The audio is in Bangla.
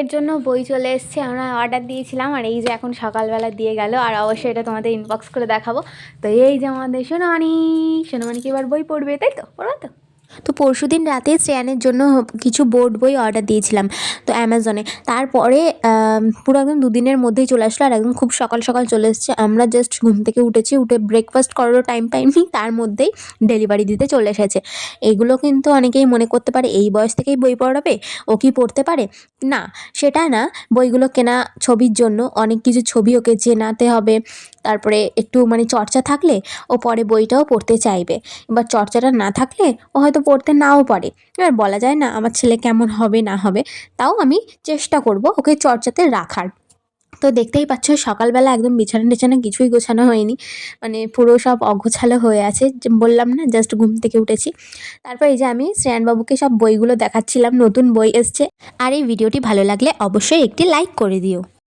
এর জন্য বই চলে এসছে, আমরা অর্ডার দিয়েছিলাম আর এই যে এখন সকালবেলা দিয়ে গেল। আর অবশ্যই এটা তোমাদের ইনবক্স করে দেখাবো। তো এই যে আমাদের সোনামানি কি এবার বই পড়বে, তাই তো? পড়বে তো? তো পরশুদিন রাতে শ্রেয়ানের জন্য কিছু বোর্ড বই অর্ডার দিয়েছিলাম তো অ্যামাজনে। তারপরে পুরো একদম দুদিনের মধ্যেই চলে আসলো আর একদম খুব সকাল সকাল চলে এসছে। আমরা জাস্ট ঘুম থেকে উঠেছি, উঠে ব্রেকফাস্ট করারও টাইম পাইনি, তার মধ্যেই ডেলিভারি দিতে চলে এসেছে। এগুলো কিন্তু অনেকেই মনে করতে পারে এই বয়স থেকেই বই পড়াবে, ও কি পড়তে পারে? না, সেটা না। বইগুলো কেনা ছবির জন্য, অনেক কিছু ছবি ওকে চেনাতে হবে। তারপরে একটু মানে চর্চা থাকলে ও পরে বইটাও পড়তে চাইবে। এবার চর্চাটা না থাকলে ও হয়তো পড়তে নাও পারে। এবার বলা যায় না আমার ছেলে কেমন হবে না হবে, তাও আমি চেষ্টা করব ওকে চর্চাতে রাখার। তো দেখতেই পাচ্ছ সকালবেলা একদম বিছানা টিছানা কিছুই গোছানো হয়নি, মানে পুরো সব অগোছালো হয়ে আছে। যে বললাম না জাস্ট ঘুম থেকে উঠেছি। তারপর এই যে আমি শ্রেয়ানবাবুকে সব বইগুলো দেখাচ্ছিলাম, নতুন বই এসছে। আর এই ভিডিওটি ভালো লাগলে অবশ্যই একটি লাইক করে দিও।